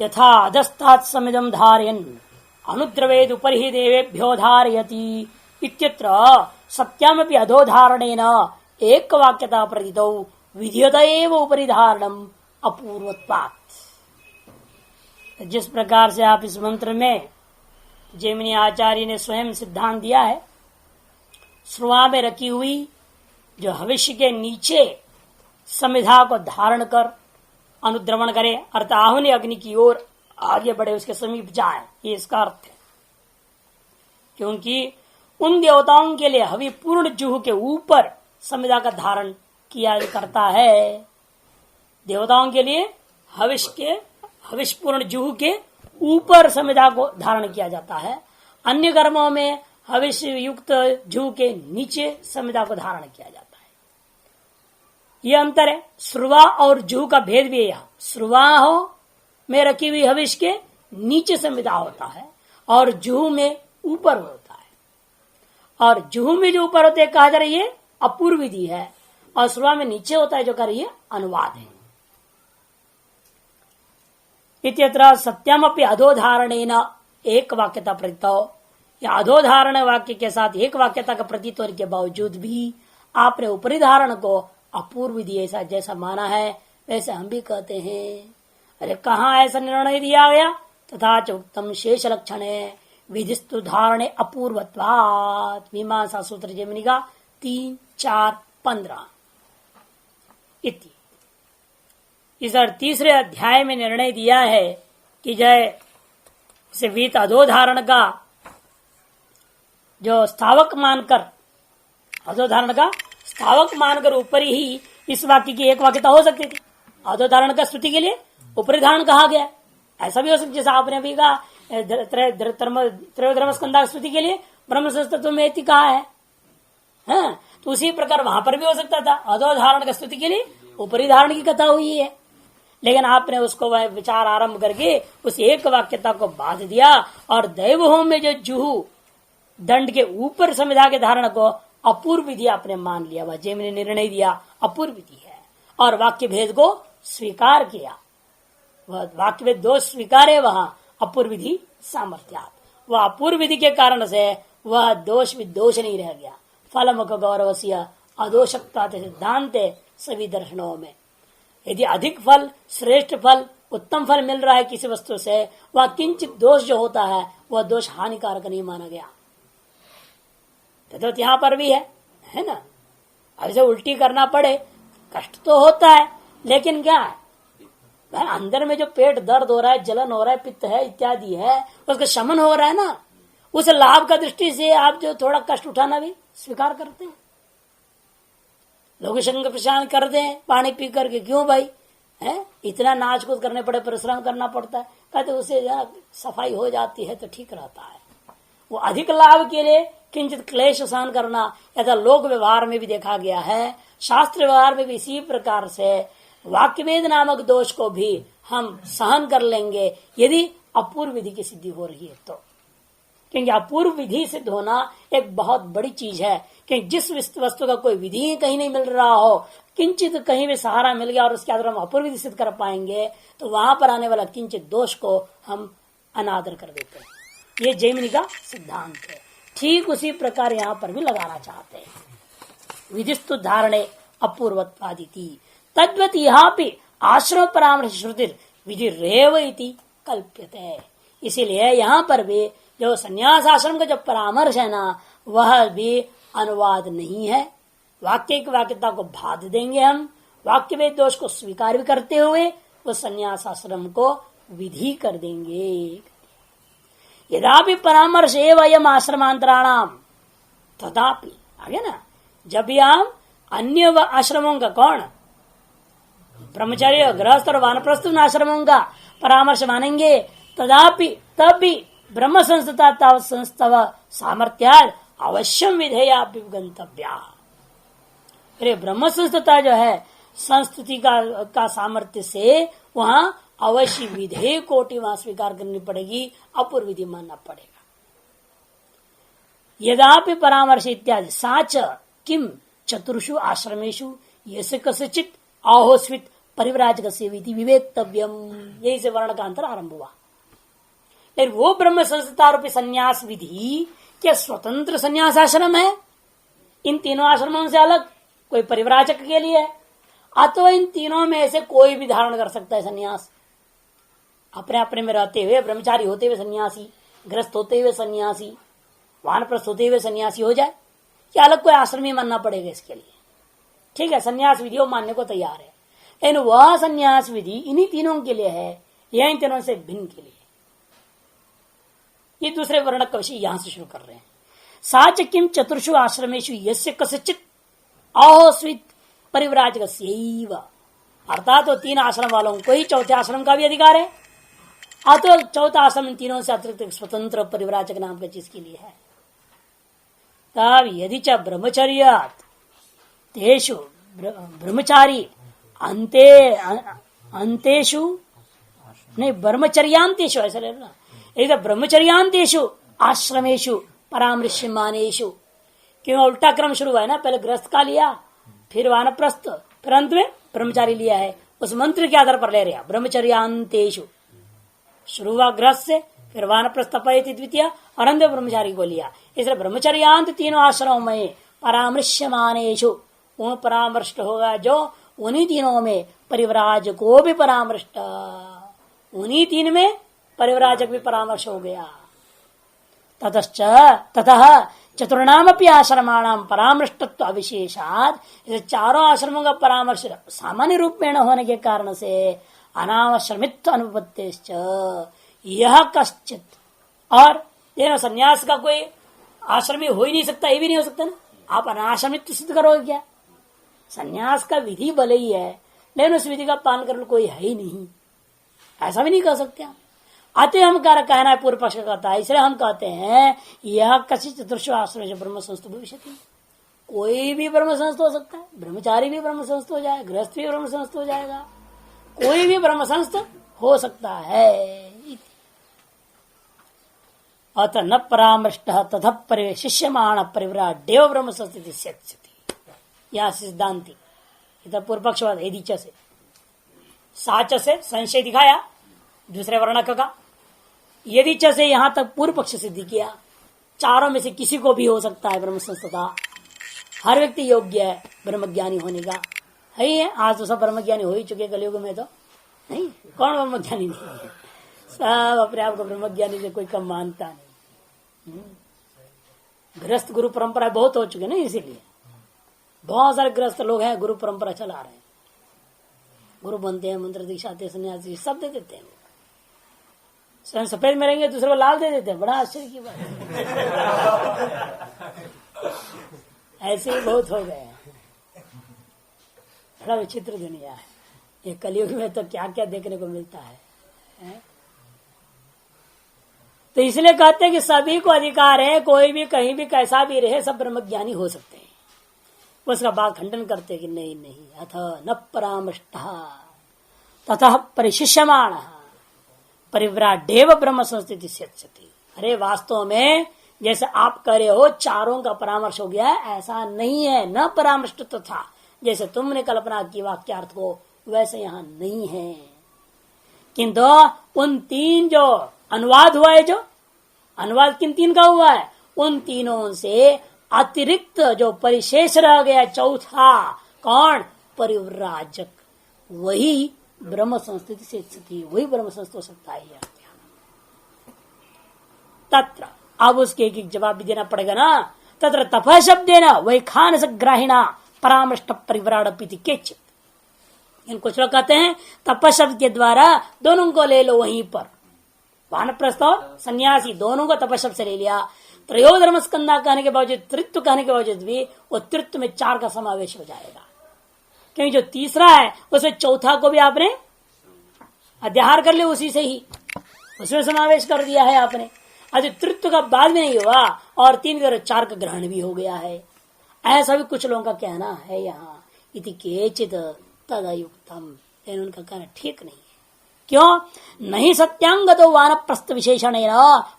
यथा अधस्तात् समिदं धारयन् अनुद्रवेद उपरि देवेभ्यो धारयति इत्यत्र सत्यामपि अधोधारणेन एकवाक्यता प्रतितौ विधीयत एव उपरि धारणम् अपूर्वत्वात्। जिस प्रकार से आप इस मंत्र में जैमिनी आचार्य ने स्वयं सिद्धांत दिया है, श्रुआ में रखी हुई जो भविष्य के नीचे समिधा को धारण कर अनुद्रवण करे अर्थात आहुनि अग्नि की ओर आगे बढ़े, उसके समीप जाए, ये इसका अर्थ है। क्योंकि उन देवताओं के लिए हवि पूर्ण जुह के ऊपर समिधा का धारण किया करता है। देवताओं के लिए हविष पूर्ण जुह के ऊपर समिधा को धारण किया जाता है। अन्य कर्मों में हविष युक्त जुह के नीचे समिधा को धारण किया जाता है। यह अंतर है। श्रुवा और जुह का भेद भी है। यहाँ श्रुवा हो में रखी हुई हविष के नीचे समिधा होता है और जुह में ऊपर होता है। और जुह में जो ऊपर होते हैं कहा जा रहा है ये अपूर्व विधि है, और श्रुवा में नीचे होता है जो कह रही है अनुवाद है। इत्यत्र सत्यमपि अधोधारणेन एक वाक्यता प्रतीतो, या अधोधारण वाक्य के साथ एक वाक्यता का प्रतीत होने के बावजूद भी आपने ऊपरी धारण को अपूर्व विधि ऐसा जैसा माना है वैसे हम भी कहते हैं। अरे कहाँ ऐसा निर्णय दिया गया? तथा च उत्तम शेष लक्षण है विधिस्तु धारणे अपूर्वत्वात्। मीमांसा सूत्र जैमिनी का 3, 4, 15 इति। इस तीसरे अध्याय में निर्णय दिया है कि जय विहित अधोधारण का जो स्थावक मानकर, अधोधारण का स्थावक मानकर ऊपर ही इस वाक्य की एक वाक्यता हो सकती थी। अधोधारण का स्तुति के लिए ऊपरी धारण कहा गया, ऐसा भी हो सकता जैसा आपने अभी कहा त्रयोधर्म स्कंधा स्तुति के लिए ब्रह्म संस्तत्व में कहा है। हाँ, तो उसी प्रकार वहां पर भी हो सकता था। अधोधारण का स्तुति के लिए ऊपरी धारण की कथा हुई है, लेकिन आपने उसको वह विचार आरंभ करके उस एक वाक्यता को बांध दिया और दैव होम में जो जुहू दंड के ऊपर समिधा के धारण को अपूर्व विधि आपने मान लिया। वह जैमिनी ने निर्णय दिया अपूर्व विधि है और वाक्य भेद को स्वीकार किया। वह वाक्य भेद दोष स्वीकार है, वहां अपूर्व विधि सामर्थ्यात्। वह अपूर्व विधि के कारण से वह दोष विदोष नहीं रह गया। फलमुख गौरवस्य अदोषत्वात् सिद्धांत सभी दर्शनों में यदि अधिक फल, श्रेष्ठ फल, उत्तम फल मिल रहा है किसी वस्तु से, वह किंचित दोष जो होता है वह दोष हानिकारक नहीं माना गया। तो यहां पर भी है ना। ऐसे उल्टी करना पड़े कष्ट तो होता है, लेकिन क्या है भाई अंदर में जो पेट दर्द हो रहा है, जलन हो रहा है, पित्त है इत्यादि है, उसका शमन हो रहा है ना। उस लाभ का दृष्टि से आप जो थोड़ा कष्ट उठाना भी स्वीकार करते हैं। लोग संग प्रशांत कर दें पानी पी करके, क्यों भाई है इतना नाच कूद करने पड़े, परिश्रम करना पड़ता है, कहते उसे सफाई हो जाती है तो ठीक रहता है। वो अधिक लाभ के लिए किंचित क्लेश सहन करना, ऐसा लोक व्यवहार में भी देखा गया है, शास्त्र व्यवहार में भी इसी प्रकार से वाक्यवेद नामक दोष को भी हम सहन कर लेंगे यदि अपूर्व विधि की सिद्धि हो रही है तो। क्योंकि अपूर्व विधि सिद्ध होना एक बहुत बड़ी चीज है। क्योंकि जिस वस्तु का कोई विधि कहीं नहीं मिल रहा हो, किंचित कहीं भी सहारा मिल गया और उसके आधार हम अपूर्व विधि सिद्ध कर पाएंगे, तो वहां पर आने वाला किंचित दोष को हम अनादर कर देते हैं। ये जैमिनी का सिद्धांत है। ठीक उसी प्रकार यहाँ पर भी लगाना चाहते हैं। विधिस्तु धारणे अपूर्वत्वादिति तद्वत यहाँ पे आश्रम परामर्श श्रुति विधि रेव इति कल्प्यते। इसीलिए यहाँ पर भी जो संन्यास आश्रम का जो परामर्श है ना, वह भी अनुवाद नहीं है। वाक्य की वाक्यता को बाध देंगे हम, वाक्य में दोष को स्वीकार भी करते हुए उस संन्यास आश्रम को विधि कर देंगे। यदापि परामर्श एवं आश्रमांतराणाम तथापि, आगे ना, जब भी हम अन्य आश्रमों का कौन ब्रह्मचर्य गृहस्थ और वानप्रस्थ आश्रमों का परामर्श मानेंगे, तदापि तब भी ब्रह्म संस्थता संस्तव सामर्थ्याद अवश्यम विधेया गंतव्या। अरे ब्रह्म संस्थता जो है संस्तुति का सामर्थ्य से वहां अवश्य विधेय कोटि वहां स्वीकार करनी पड़ेगी, अपूर्व विधि मानना पड़ेगा। यदापि परामर्श इत्यादि साच किम चतुर्षु आश्रमेषु यस्य कस्यचित् आहोस्वित परिव्राजक से विवेक्तव्यम, यही से वर्ण का अंतर आरंभ हुआ। लेकिन वो ब्रह्म संस्था रूपी संन्यास विधि क्या स्वतंत्र संन्यास आश्रम है? इन तीनों आश्रमों से अलग कोई परिव्राजक के लिए है, अथवा इन तीनों में से कोई भी धारण कर सकता है संन्यास? अपने अपने में रहते हुए ब्रह्मचारी होते हुए सन्यासी, ग्रस्त होते हुए सन्यासी, वानप्रस्थ होते हुए सन्यासी हो जाए, क्या अलग कोई आश्रम ही मानना पड़ेगा इसके लिए? ठीक है, संन्यास विधि वो मानने को तैयार है, लेकिन वह संन्यास विधि इन्हीं तीनों के लिए है या इन तीनों से भिन्न के लिए? ये दूसरे वर्ण का विषय यहां से शुरू कर रहे हैं। साच किम चतुर्षु आश्रमेशु यस्य कस्यचित् आहोस्वित परिव्राजकस्यैव, अर्थात तो तीन आश्रम वालों को ही चौथे आश्रम का भी अधिकार है, अतो चौथा आश्रम इन तीनों से अतिरिक्त स्वतंत्र परिव्राजक नाम का चीज के लिए है। तब यदि च ब्रह्मचर्यात् तेषु ब्रह्मचारी अंतेषु नहीं ब्रह्मचर्यांतेषु ऐसा लेना, एक ब्रह्मचर्यांतेषु आश्रमेषु परामृश्यमानेषु, क्यों उल्टा क्रम शुरू हुआ है ना, पहले ग्रस्त का लिया, फिर वानप्रस्थ, फिर अंत में ब्रह्मचारी लिया है। उस मंत्र के आधार पर ले रहा ब्रह्मचर्यांतेषु, शुरू हुआ ग्रस्त से, फिर वानप्रस्थ तपयति द्वितीय और अंत ब्रह्मचारी को लिया। इसलिए ब्रह्मचर्यांत तीनों आश्रमों में परामृश्यमानेषु, वो परामृष्ट होगा जो उन्हीं तीनों में परिव्राजक को भी परामृष्ट, उन्हीं तीन में परिव्राजक भी परामर्श हो गया। ततः चतुर्णामपि आश्रमाणाम परामृष्टत्व अविशेषात, इसे चारों आश्रमों का परामर्श सामान्य रूप में न होने के कारण से अनावश्रमित्व अनुपत्तिश्च यह कश्चित, और ये संन्यास का कोई आश्रमी हो ही नहीं सकता, ये भी नहीं हो सकता ना, आप अनाश्रमित्व सिद्ध करोगे क्या? संन्यास का विधि भले ही है, लेकिन उस विधि का पालन करने कोई है ही नहीं, ऐसा भी नहीं कर सकते आप। अतः हम कहना है, पूर्व पक्ष कहता है, इसलिए हम कहते हैं यह कसी चतुर्ष आश्रम ब्रह्म संस्थ भविष्य, कोई भी ब्रह्म संस्थ हो सकता है, ब्रह्मचारी भी ब्रह्म संस्थ हो जाए, गृहस्थ भी ब्रह्म संस्थ हो जाएगा, कोई भी ब्रह्म संस्थ हो सकता है। अत न परामृष्ट तथा परिशिष्यमाण परिव्राट देव ब्रह्म संस्थिति, यह सिद्धांति इधर पूर्व पक्षवाद यदि से साच से संशय दिखाया दूसरे वर्णक का, यदि च से यहां तक पूर्व पक्ष सिद्ध किया, चारों में से किसी को भी हो सकता है ब्रह्म संस्थता, हर व्यक्ति योग्य है ब्रह्मज्ञानी होने का, है ही है। आज तो सब ब्रह्मज्ञानी हो ही चुके कलयुग में, तो नहीं कौन ब्रह्मज्ञानी नहीं है, सब अपने आप को ब्रह्मज्ञानी से कोई कम मानता नहीं। गृहस्थ गुरु परंपरा बहुत हो चुके ना, इसीलिए बहुत सारे गृहस्थ लोग हैं गुरु परंपरा चला रहे हैं, गुरु बनते हैं, मंत्र दीक्षा आते, सन्यासी सब दे देते हैं, स्वयं सफेद में रहेंगे दूसरे को लाल दे देते हैं, बड़ा आश्चर्य की बात ऐसे ही बहुत हो गए हैं, बड़ा विचित्र दुनिया है ये कलयुग में, तो क्या क्या देखने को मिलता है। तो इसलिए कहते हैं कि सभी को अधिकार है, कोई भी कहीं भी कैसा भी रहे, सब ब्रह्मज्ञानी हो सकते हैं। उसका बात खंडन करते कि नहीं नहीं, अथ न परामृष्ट ततः परिशिष्यमाण परिव्राट देव ब्रह्म संस्थिति सत्यति। अरे वास्तव में जैसे आप कह रहे हो चारों का परामर्श हो गया है, ऐसा नहीं है, न परामृष्ट था, जैसे तुमने कल्पना की वाक्यार्थ को, वैसे यहाँ नहीं है। किंतु उन तीन जो अनुवाद हुआ है, जो अनुवाद किन तीन का हुआ है, उन तीनों से अतिरिक्त जो परिशेष रह गया चौथा, कौन? परिव्राजक, वही ब्रह्म संस्थिति से स्थिति, वही ब्रह्म संस्थित हो सकता है। तत्र अब उसके एक जवाब भी देना पड़ेगा ना। तत्र तप शब्देन वही खान ग्राहिणा परामृष्ट परिव्राट केचित, इन कुछ लोग कहते हैं तप शब्द के द्वारा दोनों को ले लो, वहीं पर वानप्रस्थ और सन्यासी दोनों को तप शब्द से ले लिया। त्रयोधर्म स्कंदा कहने के बावजूद, तृत्व कहने के बावजूद भी वो तृत्व में चार का समावेश हो जाएगा, क्योंकि जो तीसरा है उसमें चौथा को भी आपने अध्याहार कर लिया, उसी से ही उसमें समावेश कर दिया है आपने। आज तृत्व का बाद में नहीं हुआ और तीन के चार का ग्रहण भी हो गया है, ऐसा भी कुछ लोगों का कहना है यहाँ। इति केचित तदयुक्तम, लेकिन उनका कहना ठीक नहीं है। क्यों? नहीं सत्यांगत वानप्रस्थ विशेषण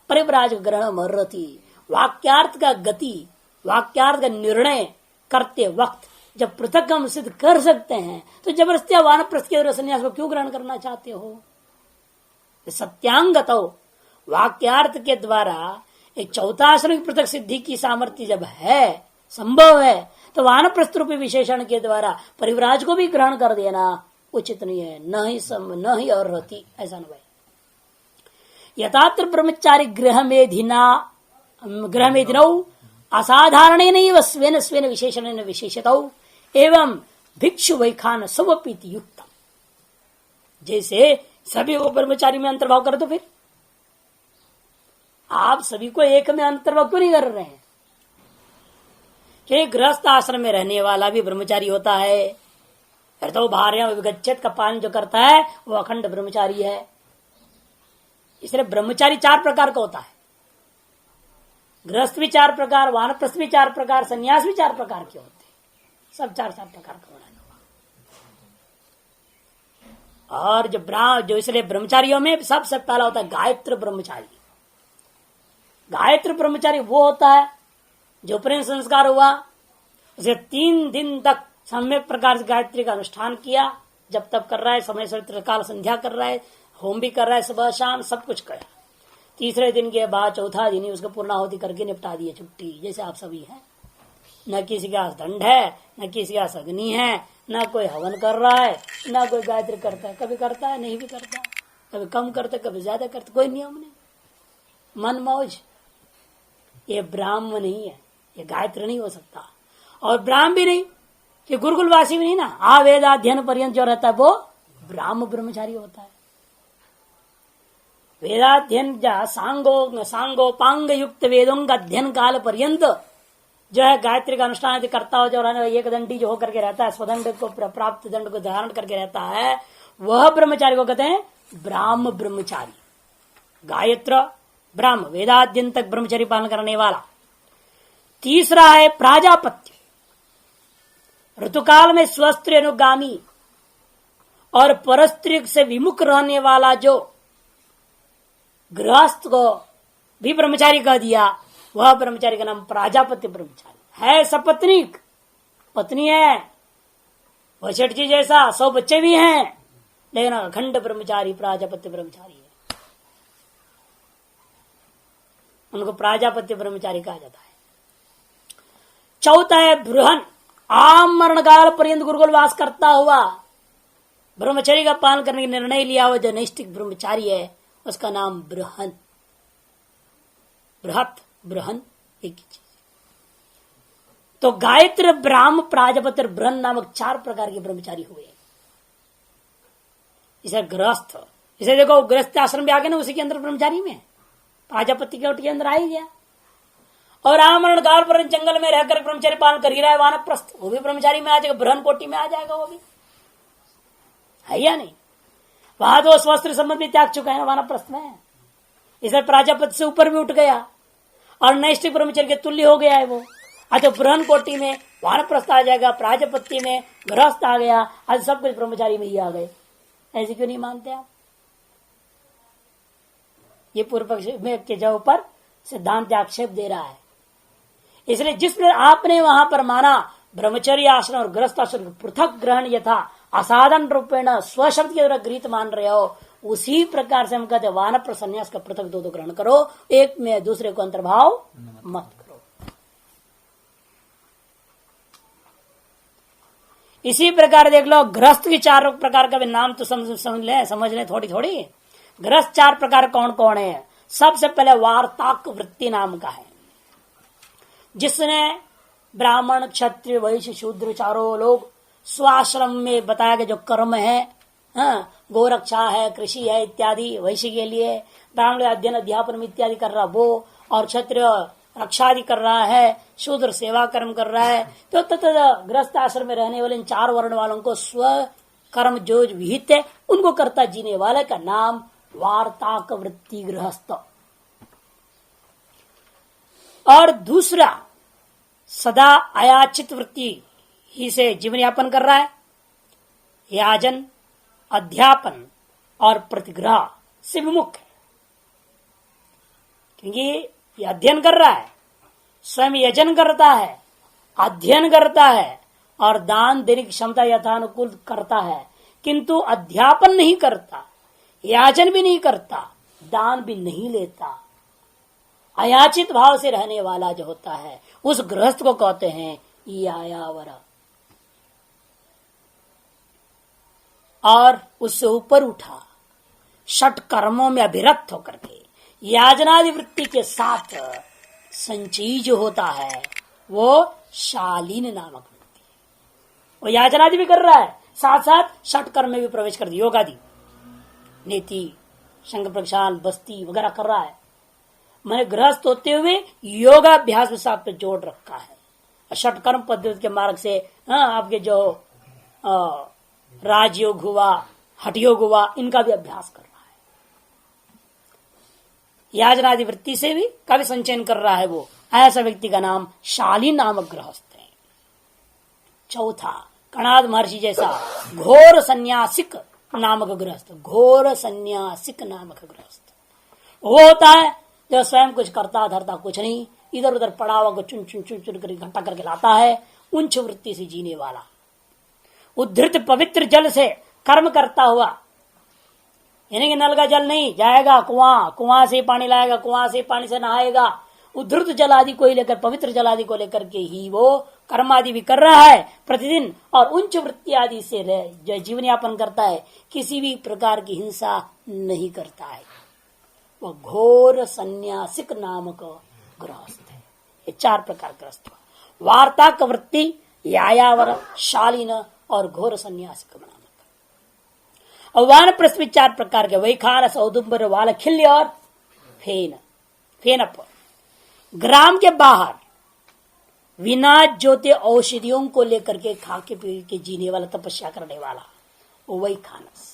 परिव्राज ग्रहण मर्रति, वाक्यार्थ का गति, वाक्यार्थ का निर्णय करते वक्त जब पृथक हम सिद्ध कर सकते हैं तो जबरदस्ती वानप्रस्थ के संन्यास को क्यों ग्रहण करना चाहते हो? सत्यांगत वाक्यार्थ के द्वारा एक चौथा आश्रम की पृथक सिद्धि की सामर्थ्य जब है, संभव है, तो वानप्रस्थ रूपी विशेषण के द्वारा परिव्राज को भी ग्रहण कर देना उचित नहीं है, न ही और रहती ऐसा न। यथात्र ब्रह्मचारी गृह मेधिनौ असाधारण नहीं स्वेन स्वेन विशेषण विशेषत एवं भिक्षु वैखान स्वपीति युक्त। जैसे सभी को ब्रह्मचारी में अंतर्भाव कर दो, फिर आप सभी को एक में अंतर्भाव क्यों नहीं कर रहे हैं? कि गृहस्थ आश्रम में रहने वाला भी ब्रह्मचारी होता है, फिर तो भार्या विगच्छेद का पालन जो करता है वो अखंड ब्रह्मचारी है। इसलिए ब्रह्मचारी 4 प्रकार का होता है, गृहस्थ भी 4 प्रकार, वानप्रस्थ भी 4 प्रकार, संन्यास भी 4 प्रकार के होते हैं, सब 4 प्रकार का होना। और जो इसलिए ब्रह्मचारियों में सबसे पहला होता है गायत्र ब्रह्मचारी। गायत्र ब्रह्मचारी वो होता है जो प्रेम संस्कार हुआ, उसे 3 दिन तक सम्यक प्रकार से गायत्री का अनुष्ठान किया, जब तब कर रहा है, समय से त्रिकाल संध्या कर रहा है, होम भी कर रहा है, सुबह शाम सब कुछ करा। तीसरे दिन के बाद चौथा दिन ही उसको पूर्णाहुति करके निपटा दिए, छुट्टी, जैसे आप सभी हैं। न किसी का दंड है, न किसी का अग्नि है, न कोई हवन कर रहा है, न कोई गायत्री करता है, कभी करता है नहीं भी करता, कभी कम करता कभी ज्यादा करता, कोई नियम नहीं, मन मौज। ये ब्राह्म नहीं है, ये गायत्री नहीं हो सकता। और ब्राह्म भी नहीं कि गुरुकुलवासी भी नहीं ना, वेदाध्ययन पर्यंत जो रहता है वो ब्राह्म ब्रह्मचारी होता है। वेदाध्ययन सांगोपांग युक्त वेदों का अध्ययन काल पर्यंत जो है गायत्री का अनुष्ठान करता हो, जो एक दंडी जो होकर के रहता है, स्वदंड को प्राप्त दंड को धारण करके रहता है, वह ब्रह्मचारी को कहते हैं ब्राह्म ब्रह्मचारी। गायत्र ब्राह्म, वेदाध्ययन तक ब्रह्मचर्य पालन करने वाला। तीसरा है प्राजापत्य, ऋतुकाल में स्वस्त्री अनुगामी और परस्त्री से विमुख रहने वाला, जो गृहस्थ को भी ब्रह्मचारी कह दिया, वह ब्रह्मचारी का नाम प्राजापत्य ब्रह्मचारी है। सपत्नीक, पत्नी है, वशिष्ठ जी जैसा 100 बच्चे भी हैं, लेकिन अखंड ब्रह्मचारी प्राजापत्य ब्रह्मचारी है, उनको प्राजापत्य ब्रह्मचारी कहा जाता है। चौथा है बृहन, आम मरण काल पर्यंत गुरुकुलवास करता हुआ ब्रह्मचर्य का पालन करने का निर्णय लिया हुआ जो नैष्ठिक ब्रह्मचारी है, उसका नाम बृहन। बृहत बृहन एक ही चीज। तो गायत्र, ब्राह्म, प्राजापत्य, बृहन नामक 4 प्रकार के ब्रह्मचारी हुए। इसे गृहस्थ, इसे देखो गृहस्थ आश्रम भी आ गया ना, उसी के अंदर ब्रह्मचारी में प्राजापत्य के अंदर आ ही गया। और आमरण काल पर जंगल में रहकर ब्रह्मचारी पालन कर ही रहा है वानप्रस्थ, वो भी ब्रह्मचारी में आ जाएगा, बृहन कोटि में आ जाएगा, वो भी है या नहीं। वहां तो स्वस्त्र संबंध भी त्याग चुका है ना वानप्रस्थ में, इसे प्राजापत्य से ऊपर भी उठ गया और नैष्ठिक ब्रह्मचर्य के तुल्य हो गया है वो। तो बृहन कोटि में वानप्रस्थ आ जाएगा, प्राजापत्य में गृहस्थ आ गया, आज सब कुछ ब्रह्मचारी में ही आ गए। ऐसे क्यों नहीं मानते आप? ये पूर्व पक्ष में के जो ऊपर सिद्धांत आक्षेप दे रहा है। इसलिए जिस पर आपने वहां पर माना ब्रह्मचर्य आश्रम और गृहस्थ आश्रम पृथक ग्रहण यथा असाधारण रूपेण स्वशब्द के द्वारा गृहीत मान रहे हो, उसी प्रकार से हम कहते हैं वानप्रस्थ संन्यास का पृथक दो ग्रहण करो, एक में दूसरे को अंतर्भाव मत करो। इसी प्रकार देख लो, गृहस्थ की 4 प्रकार का भी नाम तो समझ ले थोड़ी थोड़ी। गृहस्थ 4 प्रकार कौन कौन है? सबसे पहले वार्ताक वृत्ति नाम का है, जिसने ब्राह्मण, क्षत्रिय, वैश्य, शूद्र चारों लोग स्वाश्रम में बताया गया जो कर्म है, गोरक्षा है, कृषि है इत्यादि वैश्य के लिए, ब्राह्मण अध्ययन अध्यापन इत्यादि कर रहा वो, और क्षत्रिय रक्षा आदि कर रहा है, शूद्र सेवा कर्म कर रहा है। तो गृहस्थ आश्रम में रहने वाले इन 4 वर्ण वालों को स्व कर्म जो विहित है उनको करता जीने वाले का नाम वार्ताक वृत्ति गृहस्थ। और दूसरा सदा अयाचित वृत्ति ही से जीवन यापन कर रहा है, याजन, अध्यापन और प्रतिग्रह से विमुख है। क्योंकि ये अध्ययन कर रहा है, स्वयं यजन करता है, अध्ययन करता है और दान देने की क्षमता यथानुकूल करता है, किंतु अध्यापन नहीं करता, याचन भी नहीं करता, दान भी नहीं लेता, अयाचित भाव से रहने वाला जो होता है उस गृहस्थ को कहते हैं यायावर। और उससे ऊपर उठा षट कर्मों में अभिरत होकर के याचनादि वृत्ति के साथ संचयी जो होता है वो शालीन नामक वृत्ति है। वो याचनादि भी कर रहा है, साथ साथ षट कर्म में भी प्रवेश कर दिया, योगादि नीति शंख प्रक्षाल बस्ती वगैरह कर रहा है। मैंने गृहस्थ होते हुए योगाभ्यास के साथ जोड़ रखा है। षट कर्म पद्धति के मार्ग से आपके जो राजयोग हुआ, हठयोग हुआ, इनका भी अभ्यास कर रहा है। याचनादि वृत्ति से भी का भी संचयन कर रहा है वो, ऐसा व्यक्ति का नाम शालीन नामक गृहस्थ है। चौथा, कणाद महर्षि जैसा घोर संन्यासिक नामक गृहस्थ, घोर संन्यासिक नामक गृहस्थ वो होता है जो स्वयं कुछ करता धरता कुछ नहीं, इधर उधर पड़ा हुआ को चुन चुन चुन चुन कर इकट्ठा करके लाता है, उच्च वृत्ति से जीने वाला, उद्धृत पवित्र जल से कर्म करता हुआ, यानी कि नल का जल नहीं जाएगा कुआं, कुआं से पानी लाएगा, कुआं से पानी से नहाएगा, उद्धृत जल आदि को लेकर, पवित्र जल आदि को लेकर के ही वो कर्म आदि भी कर रहा है प्रतिदिन, और उच्च वृत्ति आदि से जो जीवन यापन करता है, किसी भी प्रकार की हिंसा नहीं करता है, वो घोर संन्यासिक नामक गृहस्थ है। ये चार प्रकार गृहस्थ, वार्ताक वृत्ति, यायावर, शालीन और घोर संन्यासिक नामक। और वानप्रस्थ भी चार प्रकार के, वैखानस, औदुंबर, वालखिल्य और फेनप। ग्राम के बाहर विना जोते औषधियों को लेकर के खा के पी के जीने वाला, तपस्या करने वाला, वो वैखानस।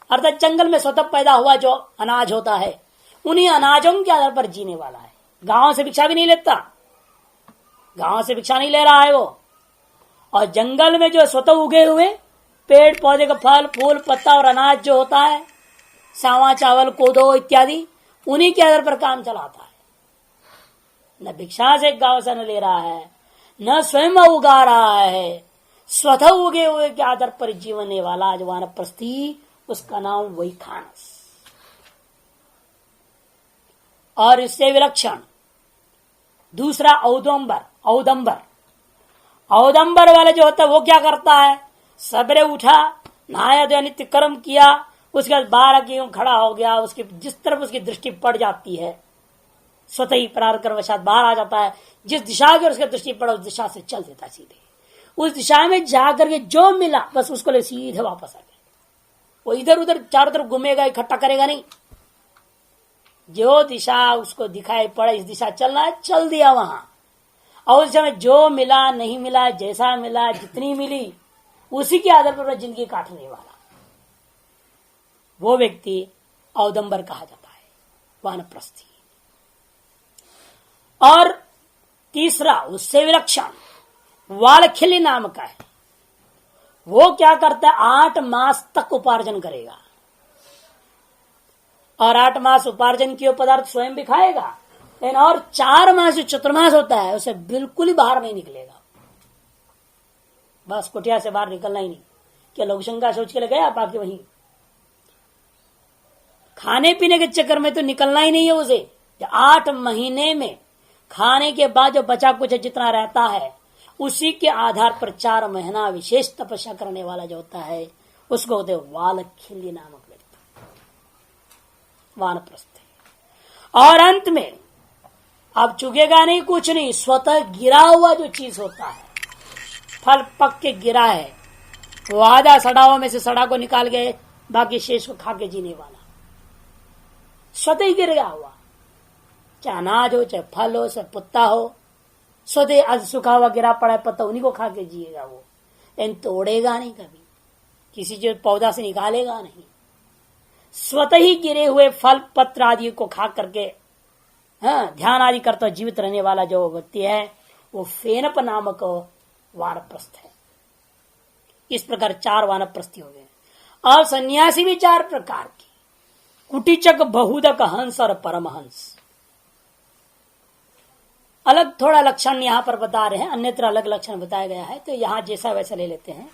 अर्थात जंगल में स्वतः पैदा हुआ जो अनाज होता है, उन्हीं अनाजों के आधार पर जीने वाला है। गांव से भिक्षा भी नहीं लेता, गांव से भिक्षा नहीं ले रहा है वो। और जंगल में जो स्वतः उगे हुए पेड़ पौधे का फल फूल पत्ता और अनाज जो होता है, सावा चावल कोदो इत्यादि, उन्हीं के आधार पर काम चलाता है। न भिक्षा से गांव से न ले रहा है, न स्वयं उगा रहा है, स्वतः उगे हुए के आधार पर जीवने वाला जो वानप्रस्थी, उसका नाम वैखानस। और इससे विलक्षण दूसरा औदुंबर। औदंबर वाला जो होता है वो क्या करता है, सबरे उठा, नहाया धोया, नित्य कर्म किया, उसके बाद बाहर आके खड़ा हो गया, उसकी जिस तरफ उसकी दृष्टि पड़ जाती है, स्वतः ही प्रारकर्मवशात बाहर आ जाता है, जिस दिशा की उसकी दृष्टि पड़ा उस दिशा से चल देता सीधे, उस दिशा में जाकर के जो मिला बस उसको ले सीधे वापस आ गया। वो इधर उधर चारों तरफ घूमेगा, इकट्ठा करेगा नहीं, जो दिशा उसको दिखाई पड़े इस दिशा चलना है, चल दिया वहां। और उस समय जो मिला नहीं मिला, जैसा मिला, जितनी मिली, उसी के आधार पर जिंदगी काटने वाला वो व्यक्ति औदंबर कहा जाता है, वानप्रस्थी। और तीसरा उससे विलक्षण वालखिल्य नाम का है। वो क्या करता है, 8 मास तक उपार्जन करेगा, और 8 मास उपार्जन किए पदार्थ स्वयं भी खाएगा, लेकिन और 4 मास जो चतुर्मास होता है उसे बिल्कुल ही बाहर नहीं निकलेगा। बस कुटिया से बाहर निकलना ही नहीं, क्या लोग शंका सोच के लगे बाकी वहीं खाने पीने के चक्कर में तो निकलना ही नहीं है उसे। 8 महीने में खाने के बाद जो बचा कुछ जितना रहता है, उसी के आधार पर 4 महीना विशेष तपस्या करने वाला जो होता है उसको होते वालखिल्य नामक व्यक्ति, वानप्रस्थ। और अंत में अब चुगेगा नहीं, कुछ नहीं, स्वतः गिरा हुआ जो चीज होता है, फल पक के गिरा है, वो आधा सड़ा हुआ में से सड़ा को निकाल गए, बाकी शेष को खा के जीने वाला, स्वतः ही गिर गया हुआ, चाहे अनाज हो, चाहे फल हो, चाहे पत्ता हो, स्वतः आज सूखा हुआ गिरा पड़ा है पत्ता, उन्हीं को खा के जिएगा वो, लेकिन तोड़ेगा नहीं कभी, किसी चीज पौधा से निकालेगा नहीं, स्वतः ही गिरे हुए फल पत्र आदि को खा करके ध्यान आदि करता जीवित रहने वाला जो व्यक्ति है वो फेनप नामक वानप्रस्थ है। इस प्रकार 4 वानप्रस्थी हो गए। और सन्यासी भी 4 प्रकार की, कुटिचक, बहुदक, हंस और परमहंस। अलग थोड़ा लक्षण यहाँ पर बता रहे हैं, अन्यत्र अलग लक्षण बताया गया है, तो यहाँ जैसा वैसा ले लेते हैं।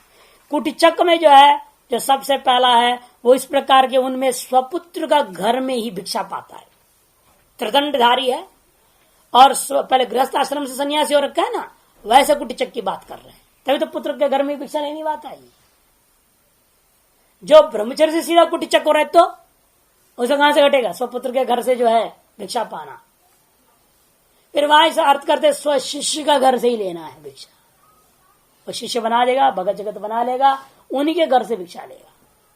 कुटीचक में जो है, जो सबसे पहला है वो इस प्रकार के उनमें स्वपुत्र का घर में ही भिक्षा पाता है, त्रिदंडधारी है और पहले गृहस्थ आश्रम से सन्यासी हो रखा है ना, वैसे कुटीचक की बात कर रहे हैं। तभी तो पुत्र के घर में भिक्षा लेनी बात आई। जो ब्रह्मचर्य से सीधा कुटीचक हो रहे तो उसे कहां से घटेगा? स्वपुत्र के घर से जो है भिक्षा पाना। फिर वहां से अर्थ करते स्व शिष्य का घर से ही लेना है भिक्षा। वो शिष्य बना देगा, भगत जगत बना लेगा, उन्हीं के घर से भिक्षा लेगा,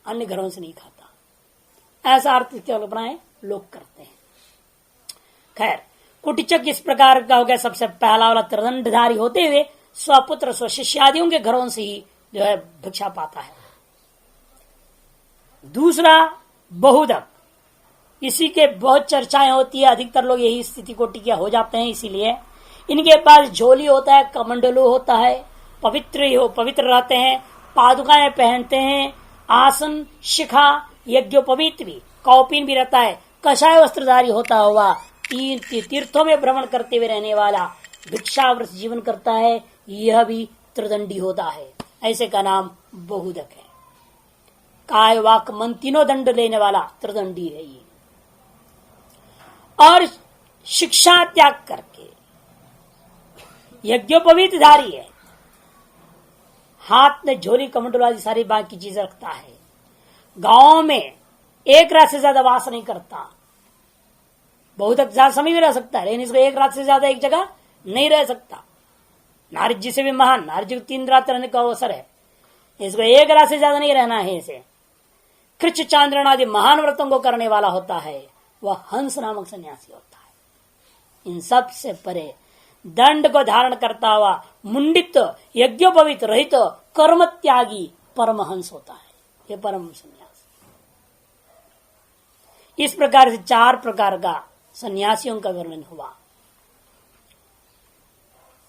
अन्य घरों से नहीं खाता। ऐसा अर्थ केवल अपना लोग करते हैं। खैर, कुटीचक इस प्रकार का हो गया, सबसे पहला वाला त्रिदंडधारी होते हुए स्वपुत्र स्व शिष्यादियों के घरों से ही जो है भिक्षा पाता है। दूसरा बहुदक, इसी के बहुत चर्चाएं होती है, अधिकतर लोग यही स्थिति कोटि के हो जाते हैं। इसीलिए इनके पास झोली होता है, कमंडलू होता है, पवित्र रहते हैं, पादुकाएं पहनते हैं, आसन शिखा यज्ञोपवीत भी, कौपीन भी रहता है, कषाय वस्त्रधारी होता हुआ तीर्थों में भ्रमण करते हुए रहने वाला भिक्षाव्रत जीवन करता है, यह भी त्रिदंडी होता है। ऐसे का नाम बहुदक है। काय वाक मन तीनों दंड लेने वाला त्रिदंडी है ये। और शिक्षा त्याग करके यज्ञोपवीत धारी है, हाथ में झोली कमंडल आदि सारी बाकी चीजें रखता है, गांव में एक रात से ज्यादा वास नहीं करता, बहुत ज्यादा समय भी रह सकता है, लेकिन इसको एक रात से ज्यादा एक जगह नहीं रह सकता। नारद जी से भी महान, नारद जी को 3 रात रहने का अवसर है, इसको एक रात से ज्यादा नहीं रहना है। इसे कृच चांद्रण आदि महान व्रतों को करने वाला होता है, वह हंस नामक सन्यासी होता है। इन सब से परे दंड को धारण करता हुआ मुंडित यज्ञोपवीत रहित कर्म त्यागी परमहंस होता है, ये परम सन्यास। इस प्रकार से 4 प्रकार का सन्यासियों का वर्णन हुआ।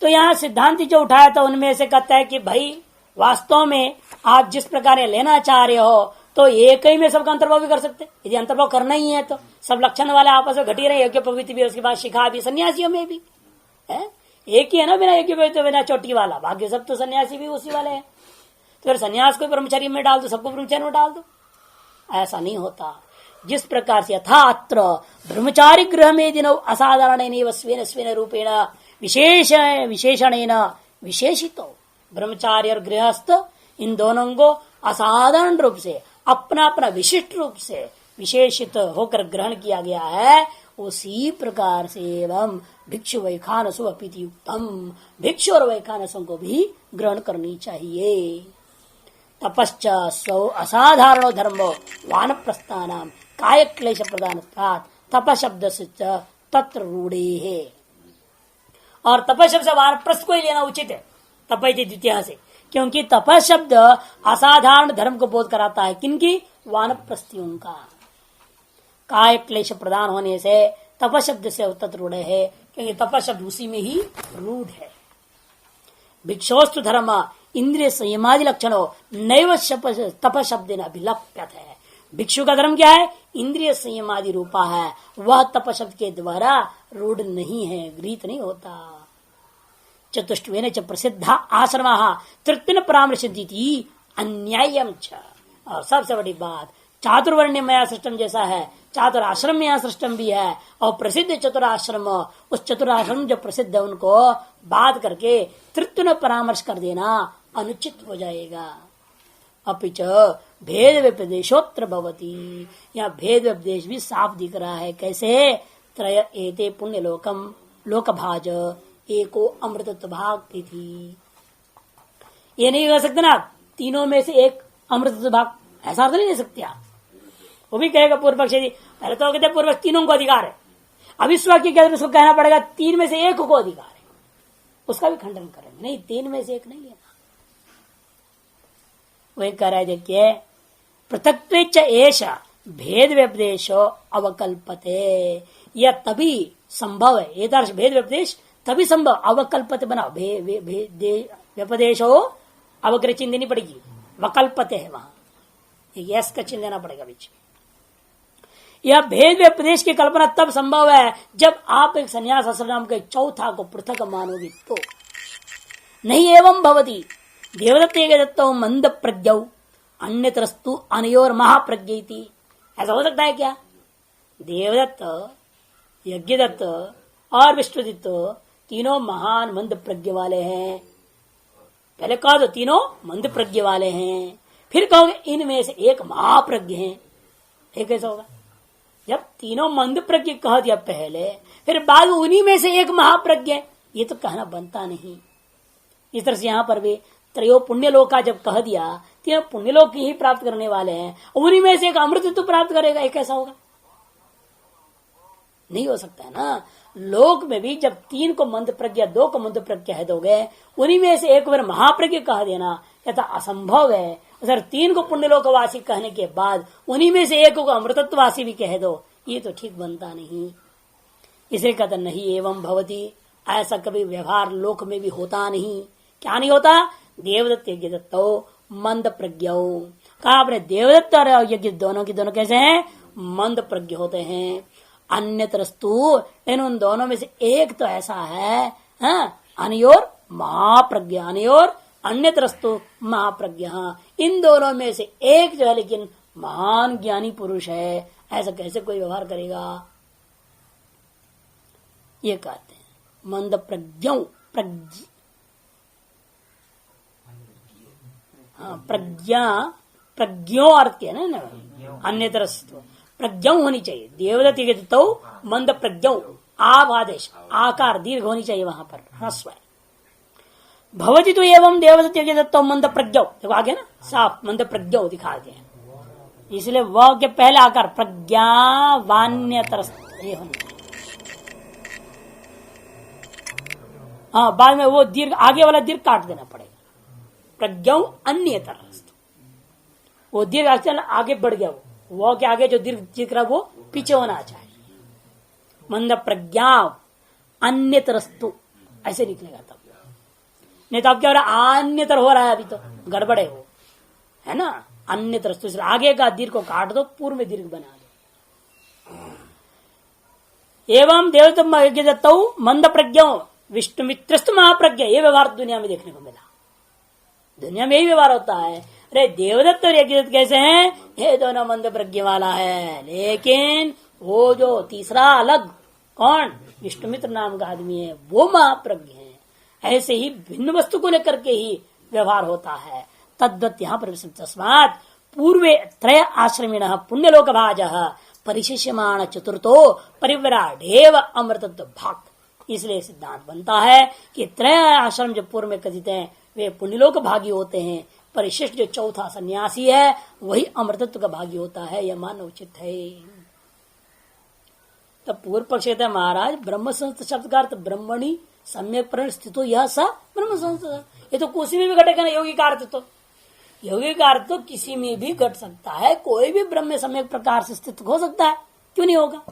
तो यहां सिद्धांति जो उठाया था उनमें से कहता है कि भाई वास्तव में आप जिस प्रकार लेना चाह रहे हो तो एक ही में सबका अंतर्भाव भी कर सकते। यदि अंतर्भाव करना ही है तो सब लक्षण वाले आपस में घटी रहे, यज्ञ पवित्र भी, उसके बाद शिखा भी, सन्यासियों में भी है एक ही है ना, बिना यज्ञ पवित्र बिना चोटी वाला, बाकी सब तो सन्यासी भी उसी वाले हैं। तो फिर सन्यास को ब्रह्मचर्य में डाल दो, सबको ब्रह्मचर्य में डाल दो, ऐसा नहीं होता। जिस प्रकार से यथात्र ब्रह्मचारी गृह में दिन असाधारण स्वेन स्वेन रूपेण विशेषण विशेषित ब्रह्मचारी और गृहस्थ इन दोनों को असाधारण रूप से अपना अपना विशिष्ट रूप से विशेषित होकर ग्रहण किया गया है, उसी प्रकार से एवं भिक्षु वैखानसु अपीति युक्तम, भिक्षु और वैखानसों को भी ग्रहण करनी चाहिए। तपश्च स्व असाधारण धर्मो वानप्रस्थानाम काय क्लेश प्रदान तप शब्द से तत्र रूढ़े है। और तप शब्द से वानप्रस्थ को ही लेना उचित है, तपैति द्वितीय से, क्योंकि तप शब्द असाधारण धर्म को बोध कराता है। किनकी? वानप्रस्थियों का। काय क्लेश प्रदान होने से तप शब्द से तत्र रूढ़ है, क्योंकि तप शब्द उसी में ही रूढ़ है। भिक्षोस्तु धर्म इंद्रिय संयमादि लक्षणों नैव तप शब्द अभिलप्यत है। भिक्षु का धर्म क्या है? इंद्रिय संयमादि रूपा है, वह तप शब्द के द्वारा रूढ़ नहीं है, गृहीत नहीं होता। चतुष्टवेन च प्रसिद्ध आश्रम तृतीय परामर्शन्ति अन्यायम च। और सबसे बड़ी बात, चातुर्वर्ण्य मया सृष्टम जैसा है, चातुर आश्रम में सृष्टम भी है, और प्रसिद्ध चतुराश्रम, उस चतुराश्रम जो प्रसिद्ध है उनको बात करके तृतीय परामर्श कर देना अनुचित हो जाएगा। अपिच भेद व्यपदेशोत्र भवती, यहाँ भेद व्यपदेश भी साफ दिख रहा है। कैसे? त्रय एते पुण्य लोकम लोकभाज एको अमृतत्व भाग तिथि। ये नहीं कर सकते ना, तीनों में से एक अमृतत्व भाग, ऐसा अर्थ नहीं ले सकते आप। वो भी कहेगा पूर्व पक्ष, पहले तो कहते पूर्व पक्ष तीनों को अधिकार है, अब इस वाक्य के अंदर उसको कहना पड़ेगा 3 में से 1 को अधिकार है, उसका भी खंडन करेंगे। नहीं, 3 में से 1 नहीं लेना। वही कह रहा है, देखिए पृथक्त्वेच एष भेद व्यपदेशो अवकल्पते, यह तभी संभव है, एतादृश भेद व्यपदेश तभी संभव, अवकल्पते बना, व्यपदेशो अवग्रह चिन्ह देनी पड़ेगी, वकल्पते है वहां, यस का चिन्ह देना पड़ेगा बीच में। यह भेद व्यपदेश की कल्पना तब संभव है जब आप एक संन्यास आश्रम के चौथा को पृथक मानोगे तो। नहीं एवं भवती देवदत्त दत्तो मंद प्रज्ञौ अन्यतरस्तु अनयोर महाप्रज्ञ। ऐसा हो सकता है क्या? देवदत्त, यज्ञदत्त और विष्णुदत्त तीनों महान मंद प्रज्ञ वाले हैं। पहले कह दो तीनों मंद प्रज्ञ वाले हैं, फिर कहोगे इनमें से एक महाप्रज्ञ है। ये कैसा होगा? जब तीनों मंद प्रज्ञ कह दिया पहले, फिर बाद उन्हीं में से एक महाप्रज्ञ है, ये तो कहना बनता नहीं। इस तरह से यहां पर भी त्रयो पुण्यलोक का जब कह दिया, तीनों पुण्यलोक ही प्राप्त करने वाले हैं, उन्हीं में से एक अमृत तो प्राप्त करेगा। ये कैसा होगा? नहीं हो सकता है ना। लोक में भी जब तीन को मंद प्रज्ञा, दो को मंद प्रज्ञा कह दोगे, उन्हीं में से एक बार महाप्रज्ञ कह देना यह तो असंभव है। सर तीन को पुण्यलोकवासी कहने के बाद उन्हीं में से एक को अमृतत्ववासी भी कह दो, ये तो ठीक बनता नहीं। इसलिए कहते नहीं एवं भवती, ऐसा कभी व्यवहार लोक में भी होता नहीं। क्या नहीं होता? देवदत्त यज्ञदत्तो मंद प्रज्ञो, कहा आपने देवदत्त और यज्ञ दोनों की दोनों कैसे हैं? मंद प्रज्ञ होते हैं। अन्यतरस्तु, लेकिन उन दोनों में से एक तो ऐसा है अनयोर महाप्रज्ञ, अनयोर अन्यतरस्तु महाप्रज्ञ। इन दोनों में से एक जो है लेकिन महान ज्ञानी पुरुष है, ऐसा कैसे कोई व्यवहार करेगा? ये कहते हैं मंद प्रज्ञौ, प्रज्ञा प्रज्ञो अर्थ है ना, अन्यतरस्तु प्रज्ञौ होनी चाहिए। देवदत्त तो मंद प्रज्ञौ, आप आदेश आकार दीर्घ होनी चाहिए वहां पर, ह्रस्व है। भवती तो एवं देवदत्त यज्ञदत्तो मंद प्रज्ञौ, देखो आगे ना साफ मंद प्रज्ञौ दिखा दिए, इसलिए वह के पहले आकार प्रज्ञा वान्यतरस्त ये होना चाहिए। हाँ, बाद में वो दीर्घ आगे वाला दीर्घ काट देना पड़ेगा। प्रज्ञौ अन्यतरस्त, वो दीर्घ अक्षर आगे बढ़ गया, वो के आगे जो दीर्घ दिख रहा वो पीछे होना चाहिए। मंद प्रज्ञा अन्यतरस्तु ऐसे निकलेगा तब, नहीं तो अब क्या हो रहा है? अन्यतर हो रहा है, अभी तो गड़बड़ है वो, है ना। अन्यतरस्तु, इसलिए आगे का दीर्घ को काट दो, पूर्व में दीर्घ बना दो। एवं देवदत्तौ मंद प्रज्ञो विष्णु मित्रस्तु महाप्रज्ञ, ये व्यवहार दुनिया में देखने को मिला। दुनिया में यही व्यवहार होता है। अरे देवदत्त और यज्ञदत्त कैसे हैं? ये दोनों मंद प्रज्ञ वाला है, लेकिन वो जो तीसरा अलग कौन विष्णुमित्र नाम का आदमी है वो महाप्रज्ञ है। ऐसे ही भिन्न वस्तु को लेकर के ही व्यवहार होता है। तद्वत यहाँ पर तस्मात् पूर्वे त्रय आश्रमिण पुण्यलोक भाज परिशिष्यमाण चतुर्थो परिव्राढेव अमृतत्व भाग। इसलिए सिद्धांत बनता है कि त्रय आश्रम जो पूर्व में कथित हैं वे पुण्यलोक भागी होते हैं, परिशिष्ट जो चौथा सन्यासी है वही अमृतत्व का भागी होता है। यह मानना उचित है। तब पूर्व पक्ष कहते हैं महाराज ब्रह्म संस्थ शब्द का अर्थ ब्रह्मणी सम्यक प्रण स्थितो यह स ब्रह्म संस्थ, ये तो किसी में भी घटेगा ना। योगी का अर्थ तो योगी का अर्थ तो किसी में भी घट सकता है, कोई भी ब्रह्म में सम्यक प्रकार से स्थित हो सकता है, क्यों नहीं होगा?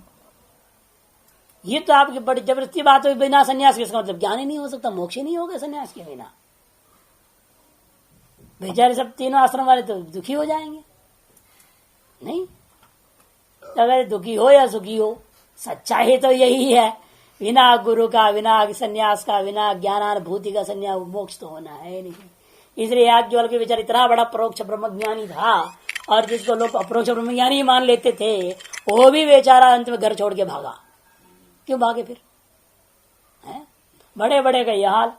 ये तो आपकी बड़ी जबरदस्ती बात है। बिना सन्यास के मतलब ज्ञान ही नहीं हो सकता, मोक्ष ही नहीं होगा सन्यास के बिना। बेचारे सब तीनों आश्रम वाले तो दुखी हो जाएंगे। नहीं, अगर दुखी हो या सुखी हो, सच्चाई तो यही है। बिना गुरु का, बिना सन्यास का, बिना ज्ञानानुभूति का सन्यास मोक्ष तो होना है नहीं। इसलिए याज्ञवल्क्य के बेचारे इतना बड़ा परोक्ष ब्रह्मज्ञानी था, और जिसको लोग अपरोक्ष ब्रह्मज्ञानी ही मान लेते थे, वो भी बेचारा अंत में घर छोड़ के भागा। क्यों भागे फिर? है बड़े बड़े का यह हाल।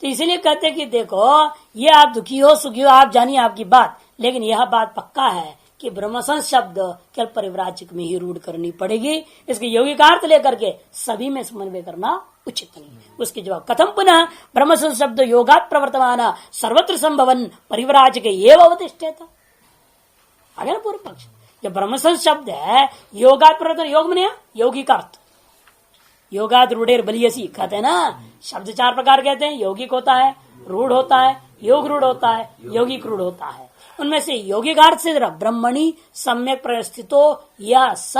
तो इसलिए कहते कि देखो, ये आप दुखी हो सुखी हो आप जानिए आपकी बात, लेकिन यह बात पक्का है कि ब्रह्मसंस शब्द केवल परिव्राजक में ही रूढ़ करनी पड़ेगी। इसके योगी का अर्थ लेकर के सभी में समन्वय करना उचित नहीं है। उसके जवाब कथम पुनः ब्रह्मसंस शब्द योगात् प्रवर्तमान सर्वत्र संभवन परिव्राजक एवं अवतिष्ठेत। आगे ना पूर्व पक्ष, जो ब्रह्मसंस शब्द है योगात् प्रवर्तन, योग में योगी का अर्थ योगाद रूढ़ेर बलियसी कहते हैं ना। शब्द चार प्रकार कहते हैं, यौगिक होता है, रूढ़ होता है, योग रूढ़ होता है, यौगिक रूढ़ होता है। उनमें से यौगिक अर्थ से ब्रह्मणी सम्यक परिस्थितो या स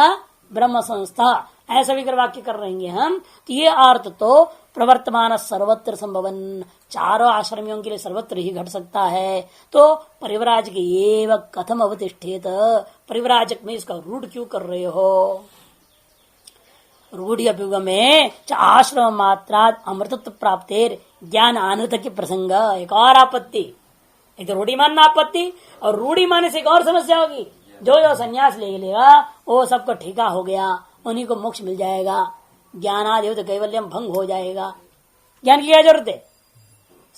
ब्रह्म संस्था, ऐसा भी वाक्य कर रहेंगे हम। तो ये अर्थ तो प्रवर्तमान सर्वत्र संभवन, चारों आश्रमियों के लिए सर्वत्र ही घट सकता है। तो परिव्राजक एव कथम अवतिष्ठेत, परिव्राजक में इसका रूढ़ क्यों कर रहे हो? रूढ़ी अभ्युग में आश्रम मात्रा अमृतत्व प्राप्तेर ज्ञान आनृत के प्रसंग, एक और आपत्ति। एक तो रूढ़ी मानना आपत्ति, और रूढ़ी मानने से एक और समस्या होगी। जो जो संन्यास ले लेगा वो सबको ठीका हो गया, उन्हीं को मोक्ष मिल जाएगा, ज्ञानादेव तो कैवल्यम भंग हो जाएगा। ज्ञान की क्या जरूरत है?